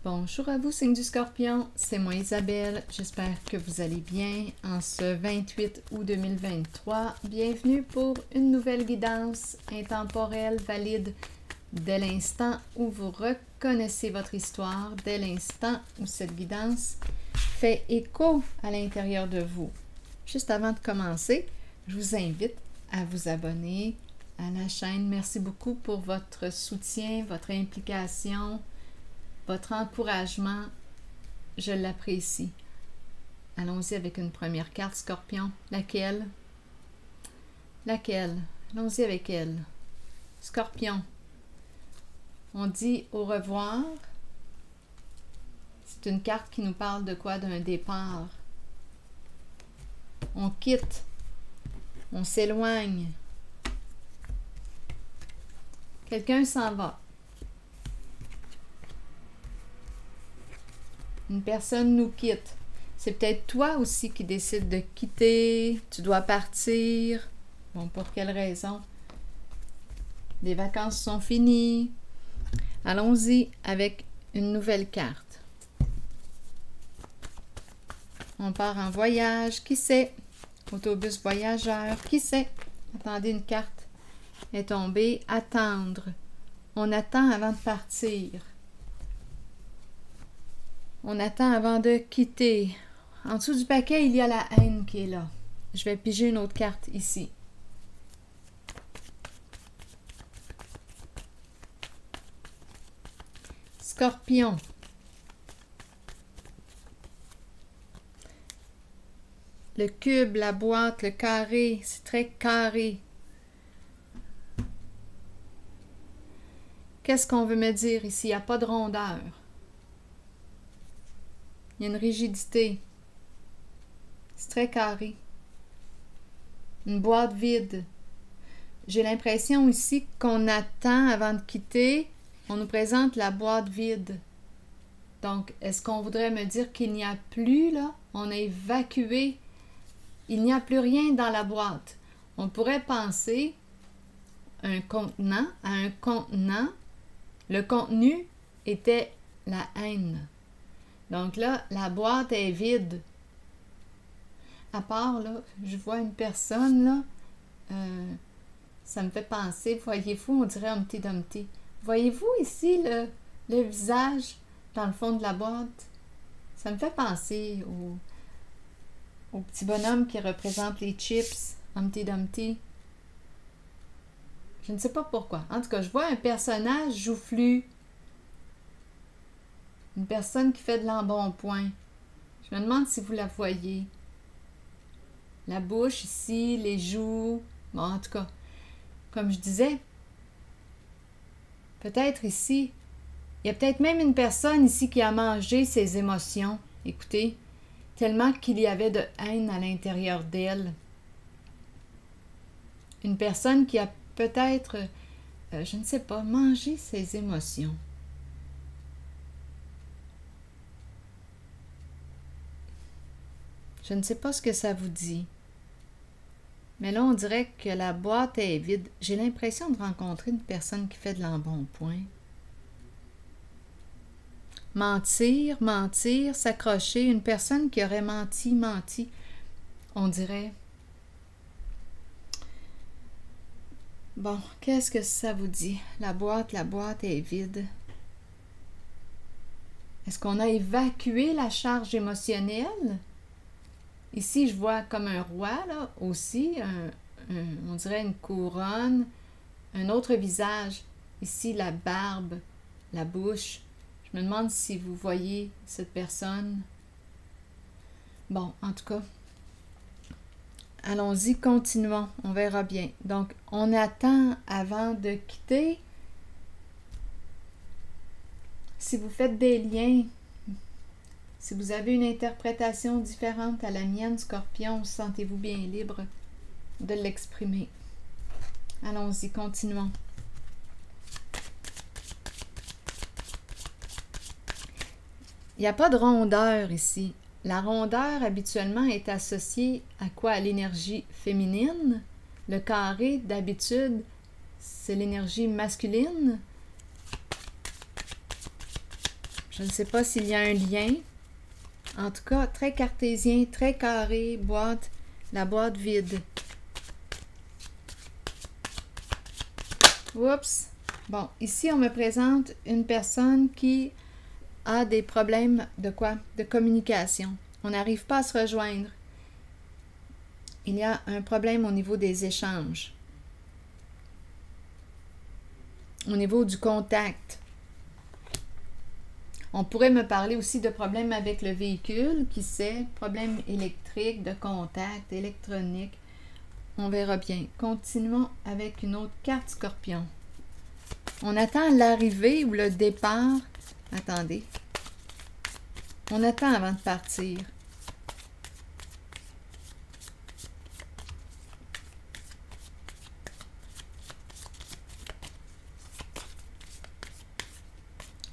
Bonjour à vous, signe du Scorpion, c'est moi Isabelle, j'espère que vous allez bien en ce 28 août 2023. Bienvenue pour une nouvelle guidance intemporelle valide dès l'instant où vous reconnaissez votre histoire, dès l'instant où cette guidance fait écho à l'intérieur de vous. Juste avant de commencer, je vous invite à vous abonner à la chaîne. Merci beaucoup pour votre soutien, votre implication, votre encouragement, je l'apprécie. Allons-y avec une première carte, Scorpion. Laquelle? Laquelle? Allons-y avec elle. Scorpion. On dit au revoir. C'est une carte qui nous parle de quoi? D'un départ. On quitte. On s'éloigne. Quelqu'un s'en va. Une personne nous quitte. C'est peut-être toi aussi qui décides de quitter. Tu dois partir. Bon, pour quelle raison? Les vacances sont finies. Allons-y avec une nouvelle carte. On part en voyage. Qui sait? Autobus voyageur. Qui sait? Attendez, une carte est tombée. Attendre. On attend avant de partir. On attend avant de quitter. En dessous du paquet, il y a la haine qui est là. Je vais piger une autre carte ici. Scorpion. Le cube, la boîte, le carré, c'est très carré. Qu'est-ce qu'on veut me dire ici? Il n'y a pas de rondeur. Il y a une rigidité. C'est très carré. Une boîte vide. J'ai l'impression ici qu'on attend avant de quitter. On nous présente la boîte vide. Donc, est-ce qu'on voudrait me dire qu'il n'y a plus, là? On a évacué. Il n'y a plus rien dans la boîte. On pourrait penser à un contenant. Le contenu était la haine. Donc là, la boîte est vide. À part, là, je vois une personne, là, ça me fait penser, voyez-vous, on dirait Humpty Dumpty. Voyez-vous ici le visage dans le fond de la boîte? Ça me fait penser au petit bonhomme qui représente les chips, Humpty Dumpty. Je ne sais pas pourquoi. En tout cas, je vois un personnage joufflu. Une personne qui fait de l'embonpoint. Je me demande si vous la voyez. La bouche ici, les joues. Bon, en tout cas, comme je disais, peut-être ici, il y a peut-être même une personne ici qui a mangé ses émotions. Écoutez, tellement qu'il y avait de haine à l'intérieur d'elle. Une personne qui a peut-être, je ne sais pas, mangé ses émotions. Je ne sais pas ce que ça vous dit. Mais là, on dirait que la boîte est vide. J'ai l'impression de rencontrer une personne qui fait de l'embonpoint. Mentir, s'accrocher. Une personne qui aurait menti. On dirait. Bon, qu'est-ce que ça vous dit? La boîte est vide. Est-ce qu'on a évacué la charge émotionnelle? Ici, je vois comme un roi, là, aussi, on dirait une couronne, un autre visage. Ici, la barbe, la bouche. Je me demande si vous voyez cette personne. Bon, en tout cas, allons-y, continuons, on verra bien. Donc, on attend avant de quitter. Si vous faites des liens, si vous avez une interprétation différente à la mienne, Scorpion, sentez-vous bien libre de l'exprimer. Allons-y, continuons. Il n'y a pas de rondeur ici. La rondeur, habituellement, est associée à quoi? À l'énergie féminine. Le carré, d'habitude, c'est l'énergie masculine. Je ne sais pas s'il y a un lien. En tout cas, très cartésien, très carré, boîte, la boîte vide. Oups! Bon, ici, on me présente une personne qui a des problèmes de quoi? De communication. On n'arrive pas à se rejoindre. Il y a un problème au niveau des échanges. Au niveau du contact. On pourrait me parler aussi de problèmes avec le véhicule, qui sait, problèmes électriques, de contact, électronique. On verra bien. Continuons avec une autre carte Scorpion. On attend l'arrivée ou le départ. Attendez. On attend avant de partir.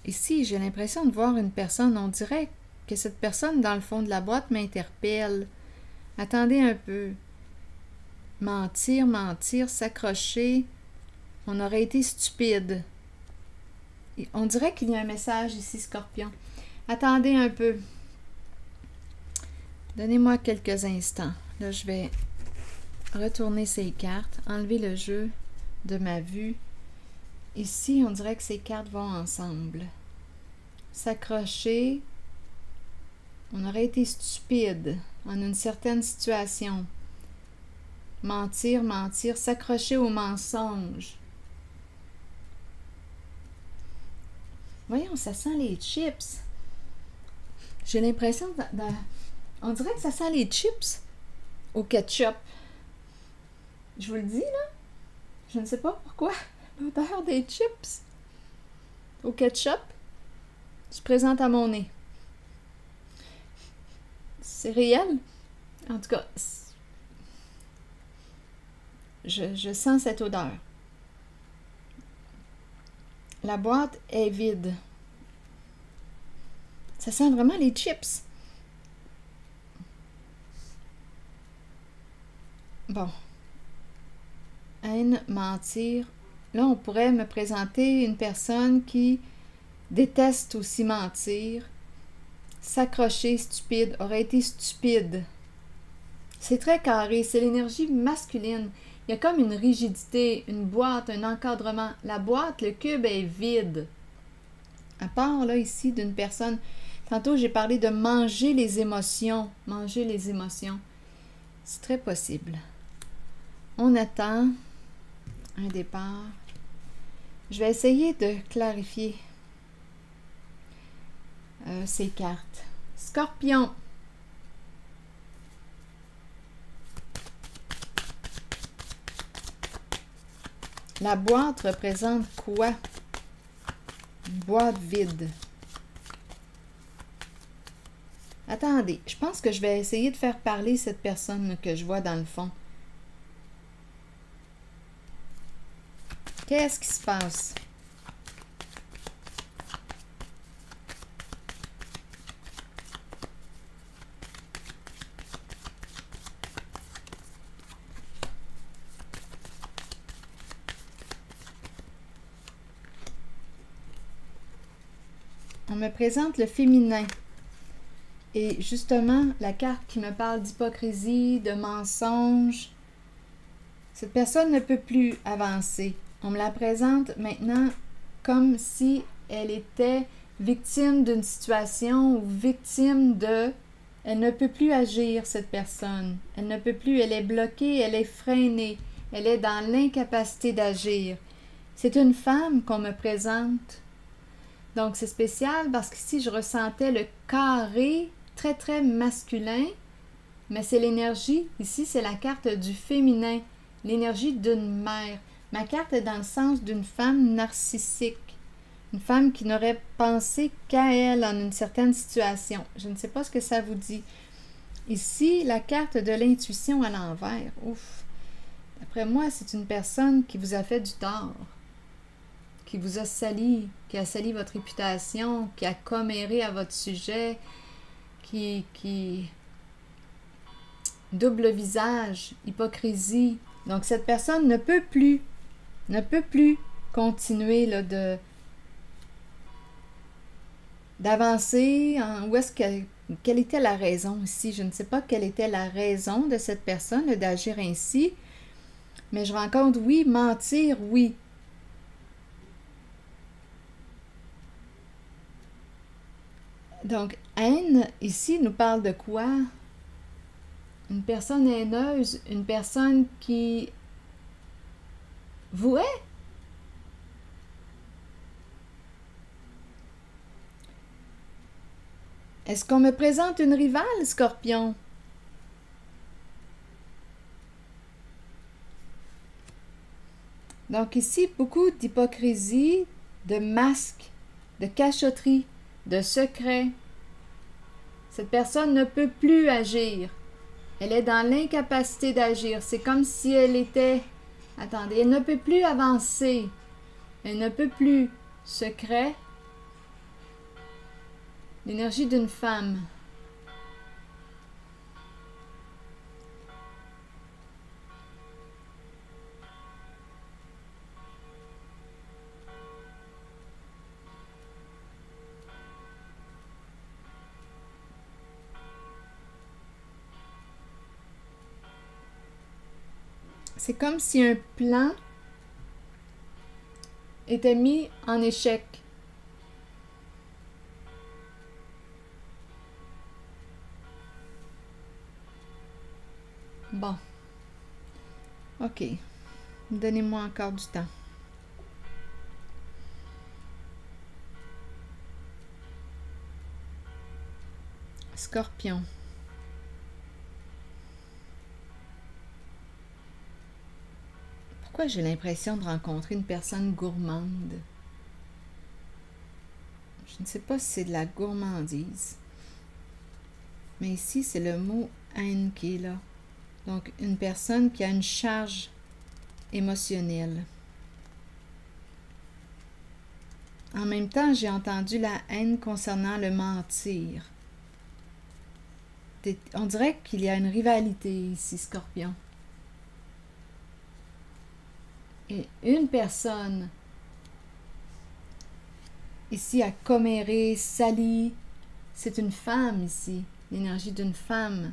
Ici, j'ai l'impression de voir une personne. On dirait que cette personne, dans le fond de la boîte, m'interpelle. Attendez un peu. Mentir, mentir, s'accrocher. On aurait été stupide. On dirait qu'il y a un message ici, Scorpion. Attendez un peu. Donnez-moi quelques instants. Là, je vais retourner ces cartes, enlever le jeu de ma vue. Ici, on dirait que ces cartes vont ensemble. S'accrocher. On aurait été stupide en une certaine situation. Mentir, mentir, s'accrocher au mensonge. Voyons, ça sent les chips. J'ai l'impression on dirait que ça sent les chips au ketchup. Je vous le dis, là. Je ne sais pas pourquoi. L'odeur des chips au ketchup se présente à mon nez. C'est réel. En tout cas, je sens cette odeur. La boîte est vide. Ça sent vraiment les chips. Bon. Haine, mentir. Là, on pourrait me présenter une personne qui déteste aussi mentir. S'accrocher, stupide, aurait été stupide. C'est très carré, c'est l'énergie masculine. Il y a comme une rigidité, une boîte, un encadrement. La boîte, le cube est vide. À part, là, ici, d'une personne... Tantôt, j'ai parlé de manger les émotions. Manger les émotions. C'est très possible. On attend un départ. Je vais essayer de clarifier ces cartes. Scorpion. La boîte représente quoi? Une boîte vide. Attendez, je pense que je vais essayer de faire parler cette personne que je vois dans le fond. Qu'est-ce qui se passe? On me présente le féminin. Et justement, la carte qui me parle d'hypocrisie, de mensonge, cette personne ne peut plus avancer. On me la présente maintenant comme si elle était victime d'une situation ou victime de... Elle ne peut plus agir, cette personne. Elle ne peut plus, elle est bloquée, elle est freinée. Elle est dans l'incapacité d'agir. C'est une femme qu'on me présente. Donc, c'est spécial parce qu'ici, je ressentais le carré très, très masculin, mais c'est l'énergie. Ici, c'est la carte du féminin, l'énergie d'une mère. Ma carte est dans le sens d'une femme narcissique, une femme qui n'aurait pensé qu'à elle en une certaine situation. Je ne sais pas ce que ça vous dit. Ici, la carte de l'intuition à l'envers. Ouf! D'après moi, c'est une personne qui vous a fait du tort, qui vous a sali, qui a sali votre réputation, qui a comméré à votre sujet, qui double visage, hypocrisie. Donc, cette personne ne peut plus continuer là, d'avancer, où est-ce que, quelle était la raison ici? Je ne sais pas quelle était la raison de cette personne d'agir ainsi, mais je rencontre, oui, mentir, oui. Donc, haine, ici, nous parle de quoi? Une personne haineuse, une personne qui vous hait. Est-ce qu'on me présente une rivale, Scorpion? Donc ici, beaucoup d'hypocrisie, de masques, de cachotterie, de secrets. Cette personne ne peut plus agir. Elle est dans l'incapacité d'agir. C'est comme si elle était... Attendez, elle ne peut plus avancer. Elle ne peut plus. Secret. L'énergie d'une femme. C'est comme si un plan était mis en échec. Bon. OK. Donnez-moi encore du temps. Scorpion. Pourquoi j'ai l'impression de rencontrer une personne gourmande? Je ne sais pas si c'est de la gourmandise. Mais ici, c'est le mot haine qui est là. Donc, une personne qui a une charge émotionnelle. En même temps, j'ai entendu la haine concernant le mentir. On dirait qu'il y a une rivalité ici, Scorpion. Et une personne ici a comméré, sali. C'est une femme ici, l'énergie d'une femme.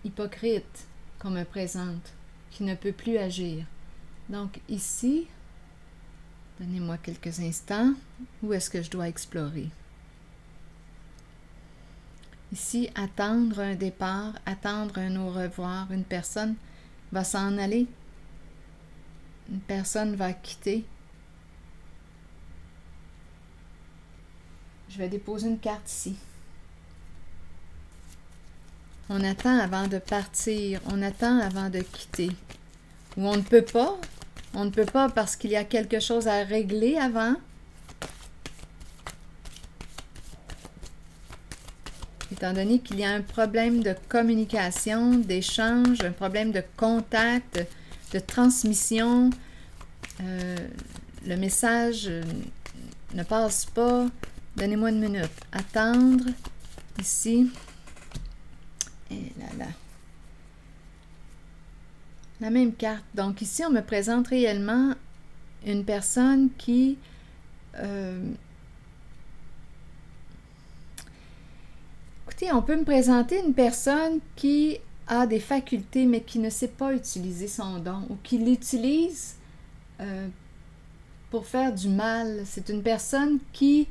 Hypocrite qu'on me présente, qui ne peut plus agir. Donc ici, donnez-moi quelques instants, où est-ce que je dois explorer? Ici, attendre un départ, attendre un au revoir, une personne va s'en aller, une personne va quitter. Je vais déposer une carte ici. On attend avant de partir, on attend avant de quitter. Ou on ne peut pas. On ne peut pas parce qu'il y a quelque chose à régler avant. Étant donné qu'il y a un problème de communication, d'échange, un problème de contact, de transmission, le message ne passe pas. Donnez-moi une minute. Attendre, ici. Et là. La même carte. Donc ici, on me présente réellement une personne qui... écoutez, on peut me présenter une personne qui a des facultés, mais qui ne sait pas utiliser son don, ou qui l'utilise pour faire du mal. C'est une personne qui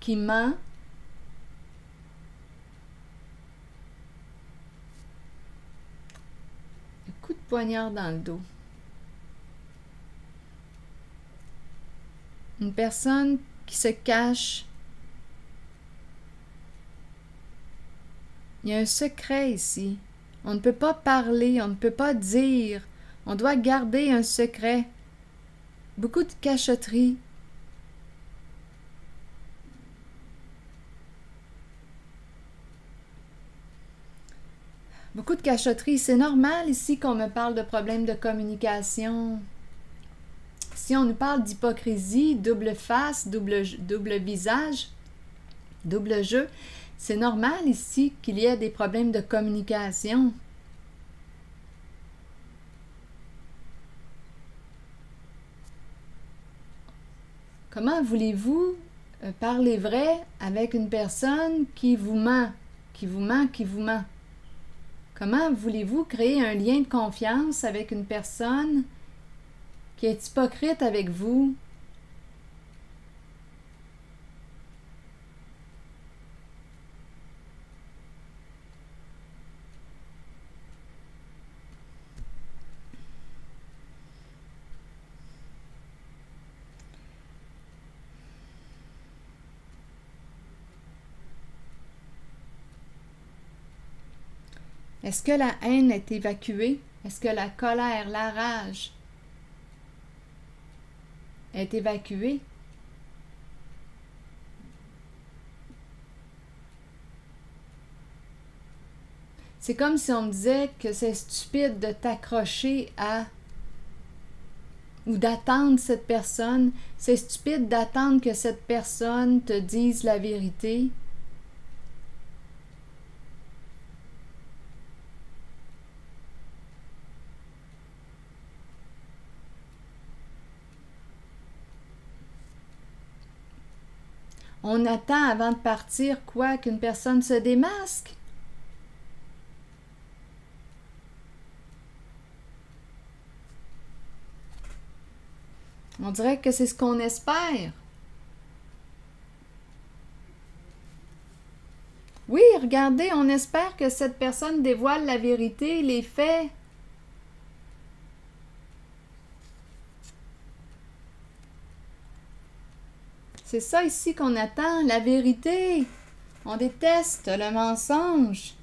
ment. Coup de poignard dans le dos. Une personne qui se cache. Il y a un secret ici. On ne peut pas parler, on ne peut pas dire. On doit garder un secret. Beaucoup de cachotterie. Beaucoup de cachotterie. C'est normal ici qu'on me parle de problèmes de communication. Si on nous parle d'hypocrisie, double face, double visage, double jeu, c'est normal ici qu'il y ait des problèmes de communication. Comment voulez-vous parler vrai avec une personne qui vous ment, qui vous ment, qui vous ment? Comment voulez-vous créer un lien de confiance avec une personne qui est hypocrite avec vous? Est-ce que la haine est évacuée? Est-ce que la colère, la rage est évacuée? C'est comme si on me disait que c'est stupide de t'accrocher à ou d'attendre cette personne. C'est stupide d'attendre que cette personne te dise la vérité. On attend avant de partir quoi? Qu'une personne se démasque? On dirait que c'est ce qu'on espère. Oui, regardez, on espère que cette personne dévoile la vérité, les faits. C'est ça ici qu'on attend, la vérité. On déteste le mensonge.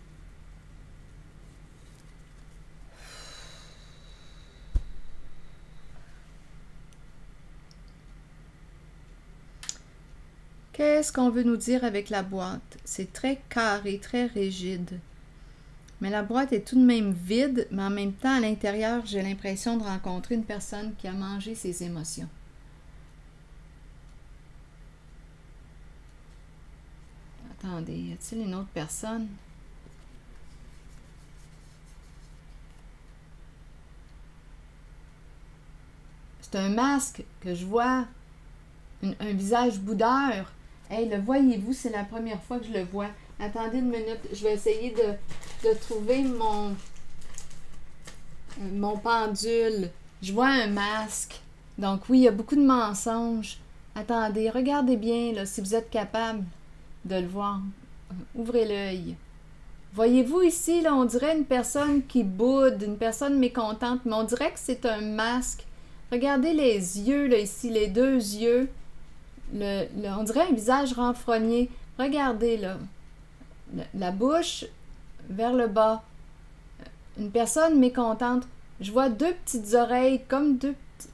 Qu'est-ce qu'on veut nous dire avec la boîte? C'est très carré, très rigide. Mais la boîte est tout de même vide, mais en même temps, à l'intérieur, j'ai l'impression de rencontrer une personne qui a mangé ses émotions. Attendez, y a-t-il une autre personne? C'est un masque que je vois, un visage boudeur. Hey, le voyez-vous, c'est la première fois que je le vois. Attendez une minute, je vais essayer de trouver mon pendule. Je vois un masque. Donc oui, il y a beaucoup de mensonges. Attendez, regardez bien là, si vous êtes capable de le voir. Ouvrez l'œil. Voyez-vous ici, là, on dirait une personne qui boude, une personne mécontente, mais on dirait que c'est un masque. Regardez les yeux, là, ici, les deux yeux. On dirait un visage renfrogné. Regardez, là. La bouche vers le bas. Une personne mécontente. Je vois deux petites oreilles, comme deux petits...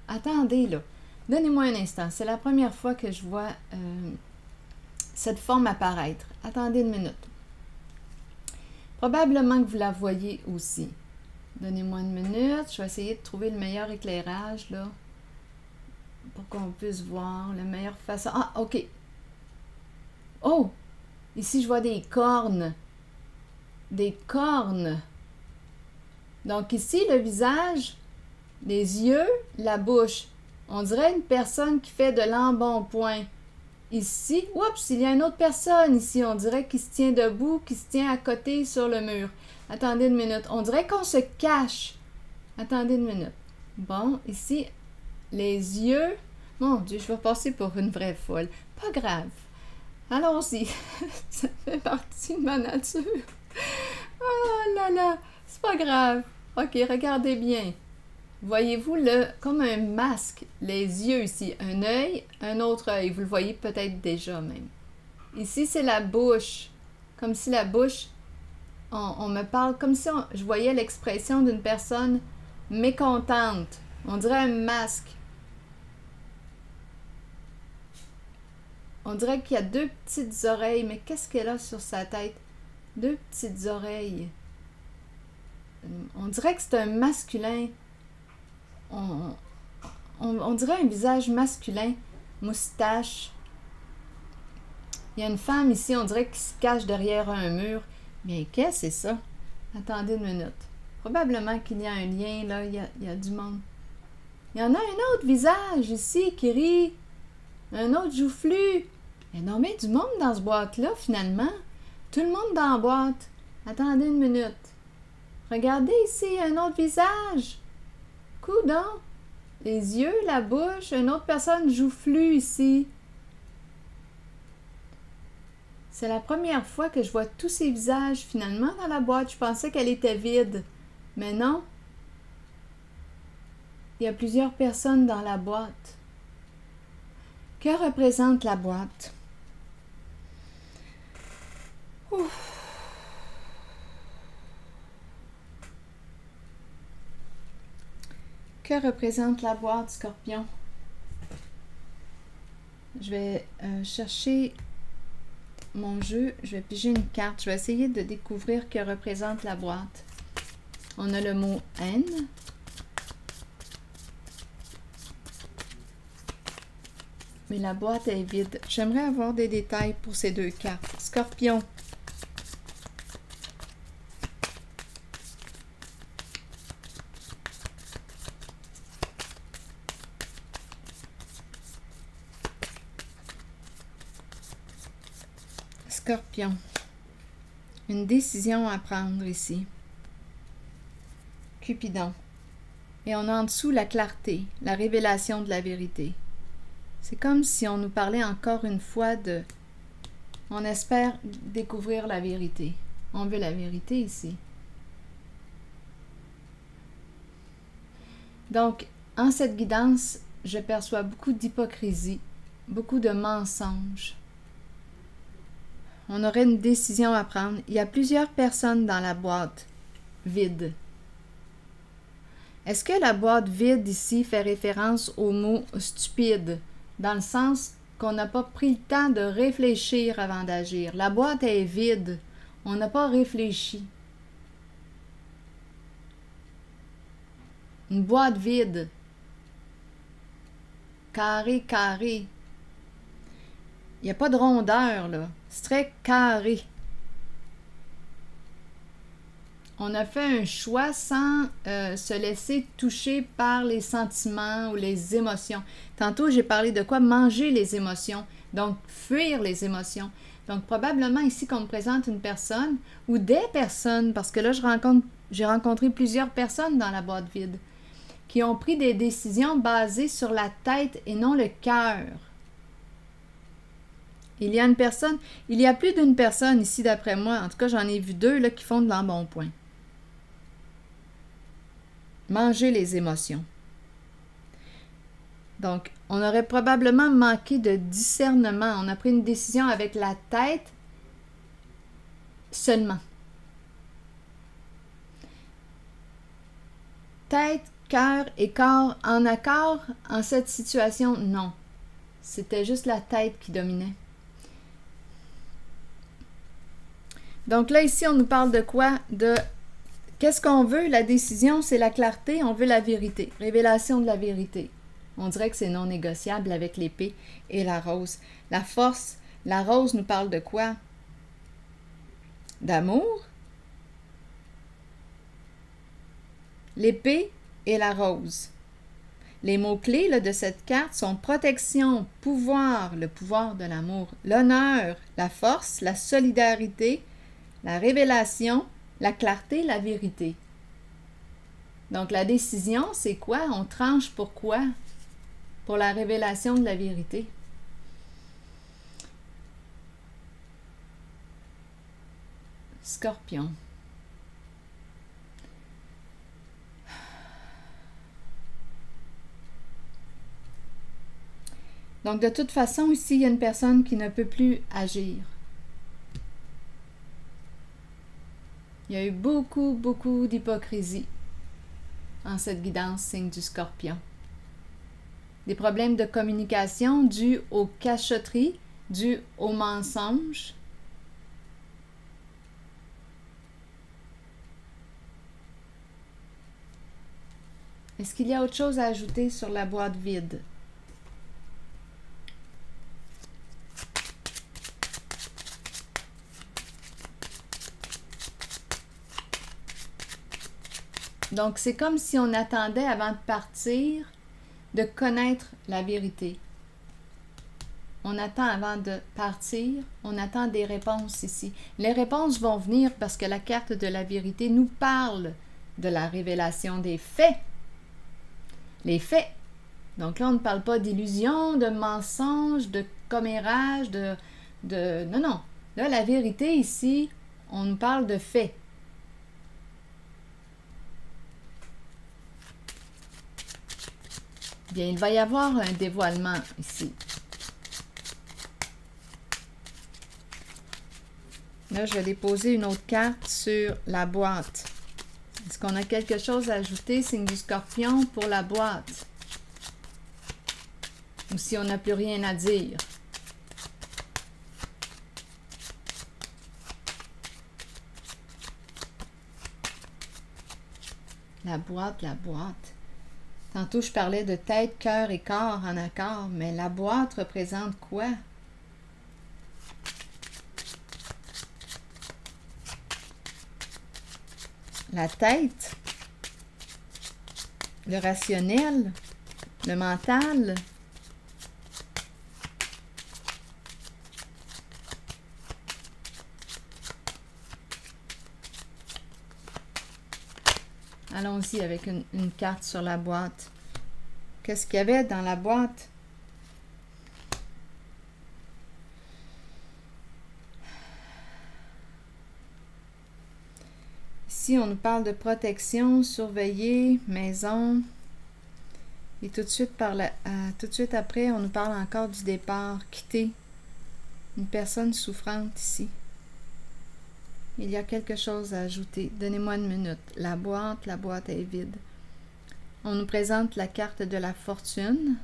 Attendez, là. Donnez-moi un instant. C'est la première fois que je vois cette forme apparaître. Attendez une minute. Probablement que vous la voyez aussi. Donnez-moi une minute. Je vais essayer de trouver le meilleur éclairage, là. Pour qu'on puisse voir la meilleure façon. Ah, OK. Oh! Ici, je vois des cornes. Des cornes. Donc ici, le visage, les yeux, la bouche. On dirait une personne qui fait de l'embonpoint. Ici, oups, il y a une autre personne ici. On dirait qu'il se tient debout, qui se tient à côté sur le mur. Attendez une minute. On dirait qu'on se cache. Attendez une minute. Bon, ici, les yeux. Mon Dieu, je vais passer pour une vraie folle. Pas grave. Allons-y. Ça fait partie de ma nature. Oh là là, c'est pas grave. OK, regardez bien. Voyez-vous comme un masque, les yeux ici, un œil, un autre œil. Vous le voyez peut-être déjà même. Ici, c'est la bouche. Comme si la bouche, on me parle comme si je voyais l'expression d'une personne mécontente. On dirait un masque. On dirait qu'il y a deux petites oreilles, mais qu'est-ce qu'elle a sur sa tête? Deux petites oreilles. On dirait que c'est un masculin. On dirait un visage masculin, moustache. Il y a une femme ici, on dirait, qui se cache derrière un mur. Mais qu'est-ce que c'est ça? Attendez une minute. Probablement qu'il y a un lien, là, il y a du monde. Il y en a un autre visage ici qui rit. Un autre joufflu. Il y a nommé du monde dans ce boîte-là, finalement. Tout le monde dans la boîte. Attendez une minute. Regardez ici, un autre visage. Coudon. Les yeux, la bouche. Une autre personne joufflu ici. C'est la première fois que je vois tous ces visages finalement dans la boîte. Je pensais qu'elle était vide. Mais non. Il y a plusieurs personnes dans la boîte. Que représente la boîte? Ouf. Que représente la boîte, Scorpion? Je vais chercher mon jeu. Je vais piger une carte. Je vais essayer de découvrir que représente la boîte. On a le mot haine. Mais la boîte est vide. J'aimerais avoir des détails pour ces deux cartes. Scorpion. Scorpion. Une décision à prendre ici. Cupidon. Et on a en dessous la clarté, la révélation de la vérité. C'est comme si on nous parlait encore une fois de... On espère découvrir la vérité. On veut la vérité ici. Donc, en cette guidance, je perçois beaucoup d'hypocrisie, beaucoup de mensonges. On aurait une décision à prendre. Il y a plusieurs personnes dans la boîte vide. Est-ce que la boîte vide ici fait référence au mot stupide, dans le sens qu'on n'a pas pris le temps de réfléchir avant d'agir? La boîte est vide. On n'a pas réfléchi. Une boîte vide. Carré, carré. Il n'y a pas de rondeur, là. C'est très carré. On a fait un choix sans se laisser toucher par les sentiments ou les émotions. Tantôt, j'ai parlé de quoi? Manger les émotions. Donc, fuir les émotions. Donc, probablement ici qu'on me présente une personne ou des personnes, parce que là, j'ai rencontré plusieurs personnes dans la boîte vide qui ont pris des décisions basées sur la tête et non le cœur. Il y a plus d'une personne ici d'après moi, en tout cas j'en ai vu deux là, qui font de l'embonpoint. Manger les émotions. Donc, on aurait probablement manqué de discernement. On a pris une décision avec la tête seulement. Tête, cœur et corps en accord en cette situation, non. C'était juste la tête qui dominait. Donc là, ici, on nous parle de quoi? De qu'est-ce qu'on veut? La décision, c'est la clarté, on veut la vérité. Révélation de la vérité. On dirait que c'est non négociable avec l'épée et la rose. La force, la rose nous parle de quoi? D'amour. L'épée et la rose. Les mots-clés là, de cette carte sont protection, pouvoir, le pouvoir de l'amour, l'honneur, la force, la solidarité, la révélation, la clarté, la vérité. Donc, la décision, c'est quoi? On tranche pour quoi? Pour la révélation de la vérité. Scorpion. Donc, de toute façon, ici, il y a une personne qui ne peut plus agir. Il y a eu beaucoup, beaucoup d'hypocrisie en cette guidance signe du Scorpion. Des problèmes de communication dus aux cachotteries, dus aux mensonges. Est-ce qu'il y a autre chose à ajouter sur la boîte vide? Donc, c'est comme si on attendait avant de partir de connaître la vérité. On attend avant de partir, on attend des réponses ici. Les réponses vont venir parce que la carte de la vérité nous parle de la révélation des faits. Les faits. Donc là, on ne parle pas d'illusion, de mensonge, de commérage, Non, non. Là, la vérité ici, on nous parle de faits. Bien, il va y avoir un dévoilement ici. Là, je vais déposer une autre carte sur la boîte. Est-ce qu'on a quelque chose à ajouter, signe du Scorpion, pour la boîte? Ou si on n'a plus rien à dire? La boîte, la boîte. Tantôt, je parlais de tête, cœur et corps en accord, mais la boîte représente quoi? La tête, le rationnel, le mental. Allons-y avec une carte sur la boîte. Qu'est-ce qu'il y avait dans la boîte? Ici, on nous parle de protection, surveiller, maison. Et tout de suite après, on nous parle encore du départ, quitter. Une personne souffrante ici. Il y a quelque chose à ajouter. Donnez-moi une minute. La boîte est vide. On nous présente la carte de la fortune.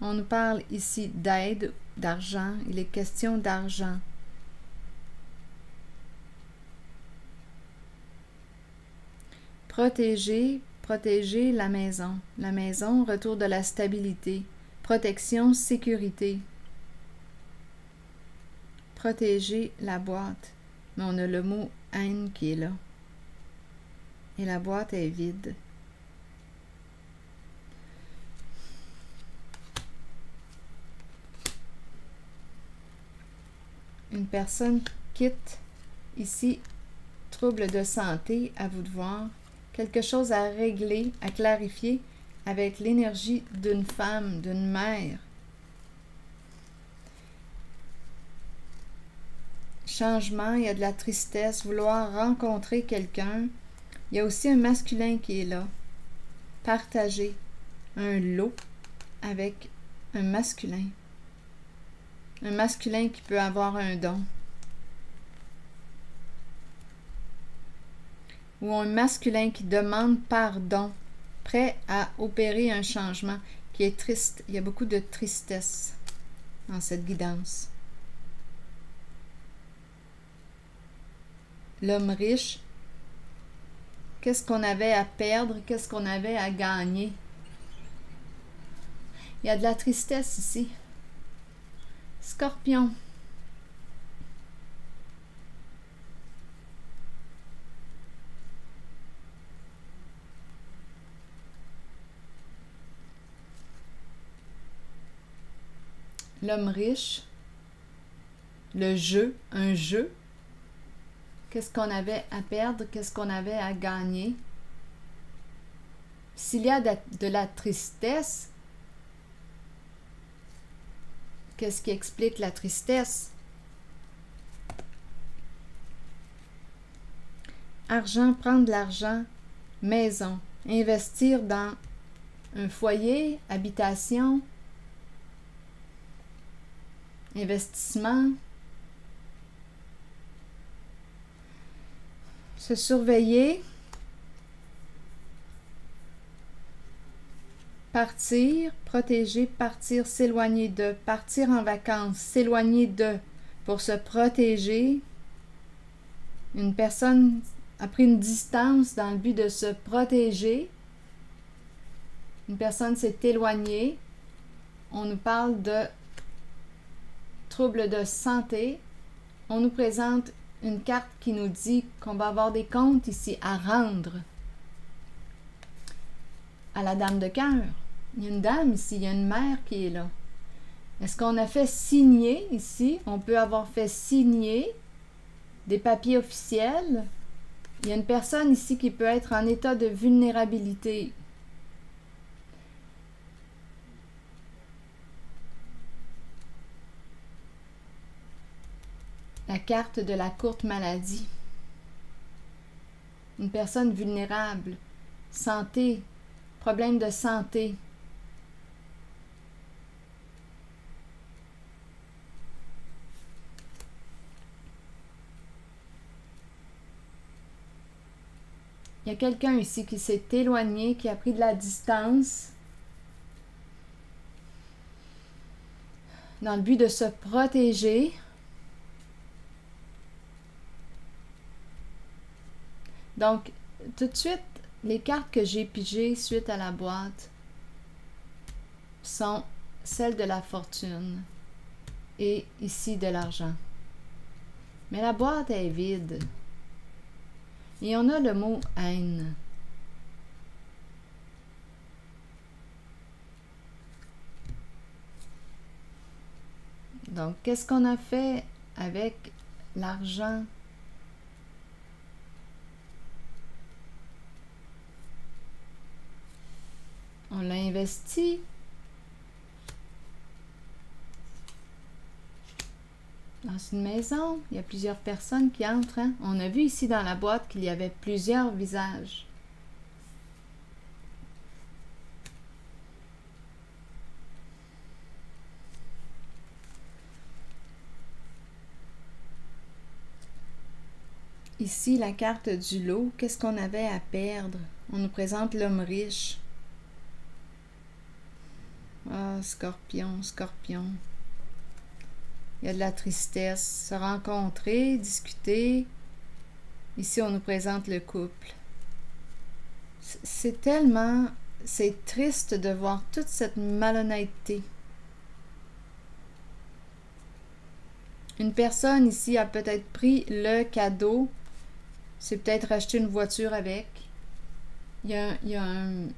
On nous parle ici d'aide, d'argent. Il est question d'argent. Protéger la maison. La maison, retour de la stabilité. Protection, sécurité. Protéger la boîte. Mais on a le mot haine qui est là. Et la boîte est vide. Une personne quitte ici, trouble de santé, à vous de voir. Quelque chose à régler, à clarifier avec l'énergie d'une femme, d'une mère. Changement, il y a de la tristesse, vouloir rencontrer quelqu'un. Il y a aussi un masculin qui est là. Partager un lot avec un masculin. Un masculin qui peut avoir un don. Ou un masculin qui demande pardon, prêt à opérer un changement, qui est triste. Il y a beaucoup de tristesse dans cette guidance. L'homme riche, qu'est-ce qu'on avait à perdre, qu'est-ce qu'on avait à gagner? Il y a de la tristesse ici. Scorpion. L'homme riche. Le jeu, un jeu. Qu'est-ce qu'on avait à perdre? Qu'est-ce qu'on avait à gagner? S'il y a de la tristesse, qu'est-ce qui explique la tristesse? Argent, prendre de l'argent, maison, investir dans un foyer, habitation, investissement, se surveiller, partir, protéger, partir, s'éloigner de, partir en vacances, s'éloigner de, pour se protéger. Une personne a pris une distance dans le but de se protéger. Une personne s'est éloignée. On nous parle de troubles de santé. On nous présente une carte qui nous dit qu'on va avoir des comptes ici à rendre à la dame de cœur. Il y a une dame ici, il y a une mère qui est là. Est-ce qu'on a fait signer ici? On peut avoir fait signer des papiers officiels. Il y a une personne ici qui peut être en état de vulnérabilité. La carte de la courte maladie. Une personne vulnérable. Santé. Problème de santé. Il y a quelqu'un ici qui s'est éloigné, qui a pris de la distance dans le but de se protéger. Donc, tout de suite, les cartes que j'ai pigées suite à la boîte sont celles de la fortune et ici de l'argent. Mais la boîte est vide. Et on a le mot haine. Donc, qu'est-ce qu'on a fait avec l'argent? On l'a investi. Dans une maison, il y a plusieurs personnes qui entrent. Hein? On a vu ici dans la boîte qu'il y avait plusieurs visages. Ici, la carte du lot. Qu'est-ce qu'on avait à perdre? On nous présente l'homme riche. Ah, Scorpion, Scorpion. Il y a de la tristesse. Se rencontrer, discuter. Ici, on nous présente le couple. C'est tellement... C'est triste de voir toute cette malhonnêteté. Une personne ici a peut-être pris le cadeau. C'est peut-être acheter une voiture avec. Il y a un...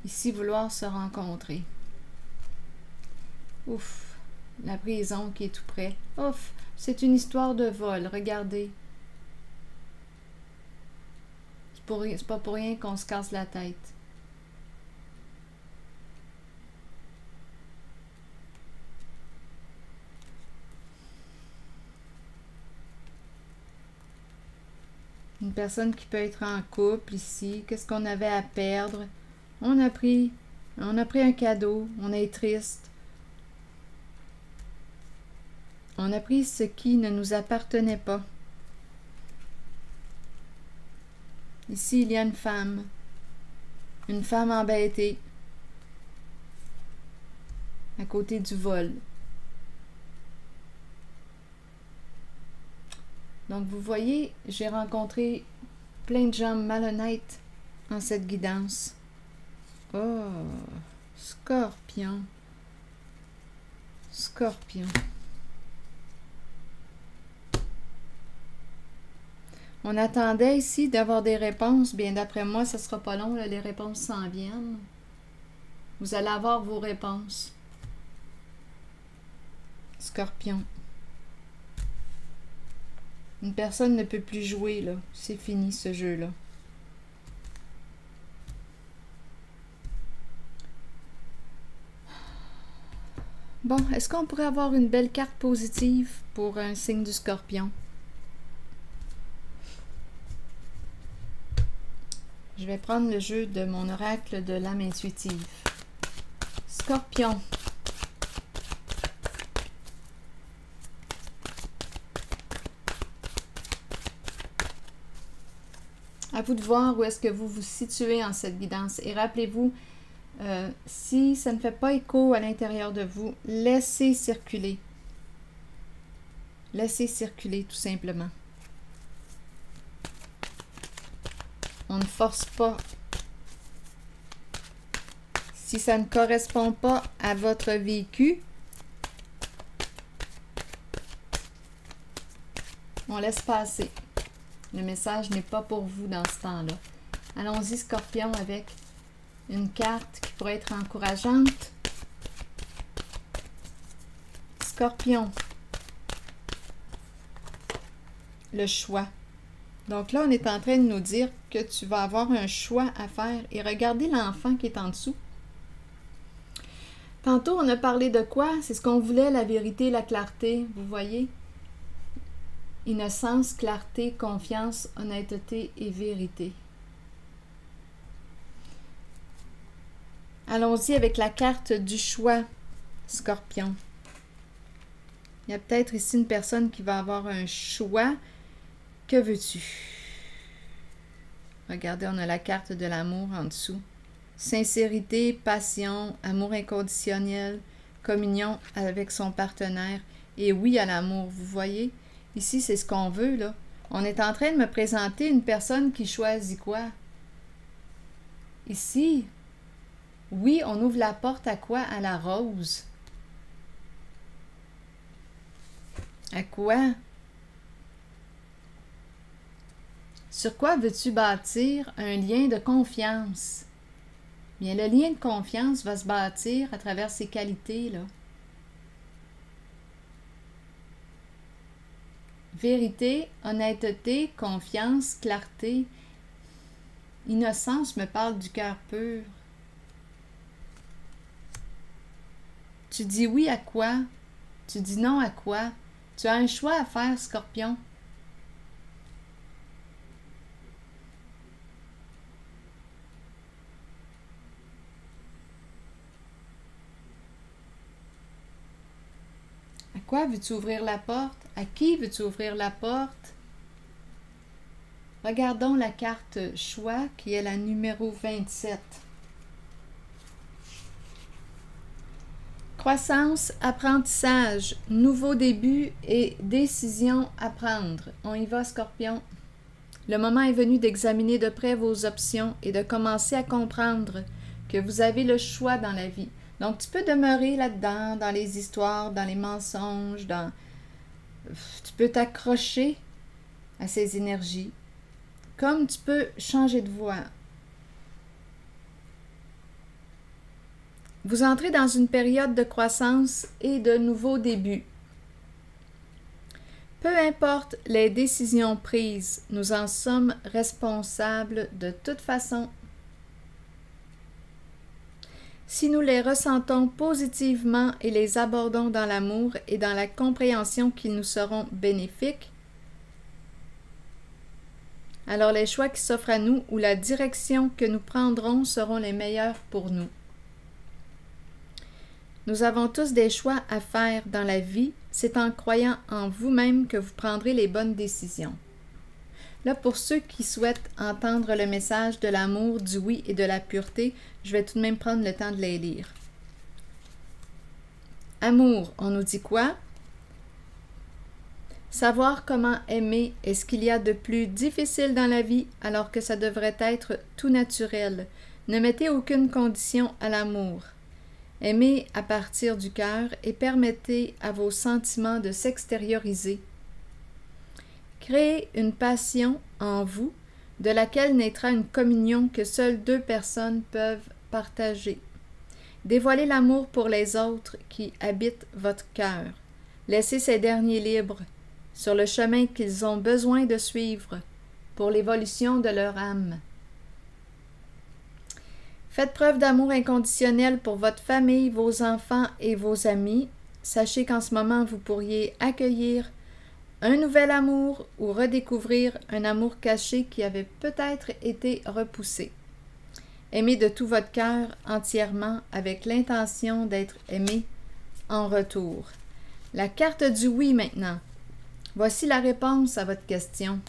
Ici, vouloir se rencontrer. Ouf, la prison qui est tout près. Ouf, c'est une histoire de vol, regardez. C'est pas pour rien qu'on se casse la tête. Une personne qui peut être en couple ici. Qu'est-ce qu'on avait à perdre? On a pris un cadeau. On est triste. On a pris ce qui ne nous appartenait pas. Ici, il y a une femme. Une femme embêtée. À côté du vol. Donc, vous voyez, j'ai rencontré plein de gens malhonnêtes en cette guidance. Oh, Scorpion. Scorpion. On attendait ici d'avoir des réponses. Bien, d'après moi, ça ne sera pas long. Là, les réponses s'en viennent. Vous allez avoir vos réponses. Scorpion. Une personne ne peut plus jouer, là. C'est fini, ce jeu-là. Bon, est-ce qu'on pourrait avoir une belle carte positive pour un signe du Scorpion? Je vais prendre le jeu de mon oracle de l'âme intuitive. Scorpion. À vous de voir où est-ce que vous vous situez en cette guidance. Et rappelez-vous, si ça ne fait pas écho à l'intérieur de vous, laissez circuler. Laissez circuler, tout simplement. On ne force pas. Si ça ne correspond pas à votre vécu, on laisse passer. Le message n'est pas pour vous dans ce temps-là. Allons-y, Scorpion, avec Une carte qui pourrait être encourageante. Scorpion. Le choix. Donc là, on est en train de nous dire que tu vas avoir un choix à faire. Et regardez l'enfant qui est en dessous. Tantôt, on a parlé de quoi? C'est ce qu'on voulait, la vérité, la clarté. Vous voyez? Innocence, clarté, confiance, honnêteté et vérité. Allons-y avec la carte du choix, Scorpion. Il y a peut-être ici une personne qui va avoir un choix. Que veux-tu? Regardez, on a la carte de l'amour en dessous. Sincérité, passion, amour inconditionnel, communion avec son partenaire et oui à l'amour. Vous voyez? Ici, c'est ce qu'on veut, là. On est en train de me présenter une personne qui choisit quoi? Ici, oui, on ouvre la porte à quoi? À la rose. À quoi? Sur quoi veux-tu bâtir un lien de confiance? Bien, le lien de confiance va se bâtir à travers ces qualités-là. Vérité, honnêteté, confiance, clarté. Innocence me parle du cœur pur. Tu dis oui à quoi? Tu dis non à quoi? Tu as un choix à faire, Scorpion. À quoi veux-tu ouvrir la porte? À qui veux-tu ouvrir la porte? Regardons la carte choix qui est la numéro 27. Croissance, apprentissage, nouveau début et décision à prendre. On y va, Scorpion. Le moment est venu d'examiner de près vos options et de commencer à comprendre que vous avez le choix dans la vie. Donc, tu peux demeurer là-dedans, dans les histoires, dans les mensonges, tu peux t'accrocher à ces énergies, comme tu peux changer de voie. Vous entrez dans une période de croissance et de nouveaux débuts. Peu importe les décisions prises, nous en sommes responsables de toute façon. Si nous les ressentons positivement et les abordons dans l'amour et dans la compréhension qu'ils nous seront bénéfiques, alors les choix qui s'offrent à nous ou la direction que nous prendrons seront les meilleurs pour nous. Nous avons tous des choix à faire dans la vie, c'est en croyant en vous-même que vous prendrez les bonnes décisions. Là, pour ceux qui souhaitent entendre le message de l'amour, du oui et de la pureté, je vais tout de même prendre le temps de les lire. Amour, on nous dit quoi? Savoir comment aimer est ce qu'il y a de plus difficile dans la vie, alors que ça devrait être tout naturel. Ne mettez aucune condition à l'amour. Aimez à partir du cœur et permettez à vos sentiments de s'extérioriser. Créez une passion en vous, de laquelle naîtra une communion que seules deux personnes peuvent partager. Dévoilez l'amour pour les autres qui habitent votre cœur. Laissez ces derniers libres, sur le chemin qu'ils ont besoin de suivre pour l'évolution de leur âme. Faites preuve d'amour inconditionnel pour votre famille, vos enfants et vos amis. Sachez qu'en ce moment, vous pourriez accueillir un nouvel amour ou redécouvrir un amour caché qui avait peut-être été repoussé. Aimez de tout votre cœur entièrement avec l'intention d'être aimé en retour. La carte du oui maintenant. Voici la réponse à votre question.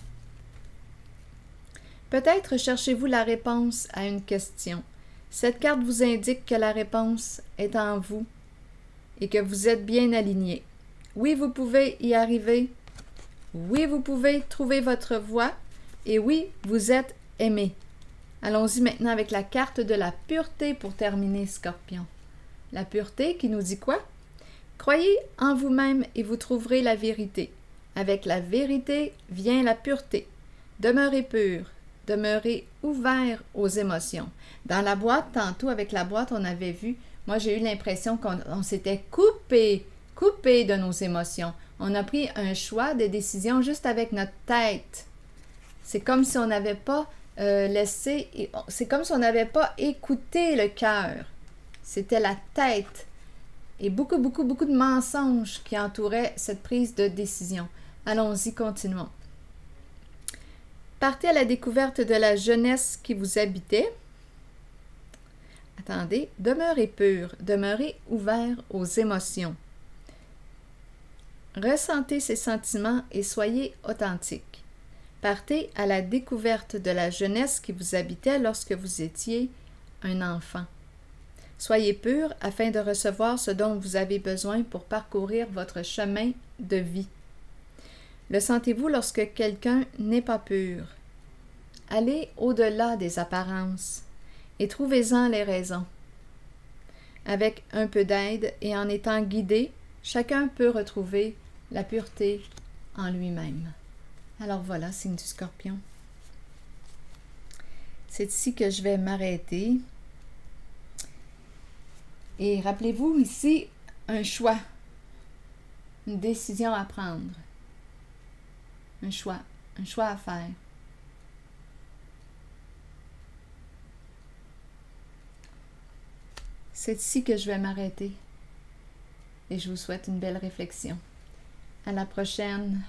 Peut-être cherchez-vous la réponse à une question. Cette carte vous indique que la réponse est en vous et que vous êtes bien aligné. Oui, vous pouvez y arriver. Oui, vous pouvez trouver votre voie. Et oui, vous êtes aimé. Allons-y maintenant avec la carte de la pureté pour terminer, Scorpion. La pureté qui nous dit quoi? Croyez en vous-même et vous trouverez la vérité. Avec la vérité vient la pureté. Demeurez pur. Demeurez ouvert aux émotions. Dans la boîte, tantôt, avec la boîte, on avait vu, moi j'ai eu l'impression qu'on s'était coupé de nos émotions. On a pris un choix de décision juste avec notre tête. C'est comme si on n'avait pas c'est comme si on n'avait pas écouté le cœur. C'était la tête. Et beaucoup de mensonges qui entouraient cette prise de décision. Allons-y, continuons. Partez à la découverte de la jeunesse qui vous habitait. Attendez, demeurez pur, demeurez ouvert aux émotions. Ressentez ces sentiments et soyez authentique. Partez à la découverte de la jeunesse qui vous habitait lorsque vous étiez un enfant. Soyez pur afin de recevoir ce dont vous avez besoin pour parcourir votre chemin de vie. Le sentez-vous lorsque quelqu'un n'est pas pur? Allez au-delà des apparences et trouvez-en les raisons. Avec un peu d'aide et en étant guidé, chacun peut retrouver la pureté en lui-même. Alors voilà, signe du Scorpion. C'est ici que je vais m'arrêter. Et rappelez-vous ici un choix, une décision à prendre, un choix à faire. C'est ici que je vais m'arrêter et je vous souhaite une belle réflexion. À la prochaine.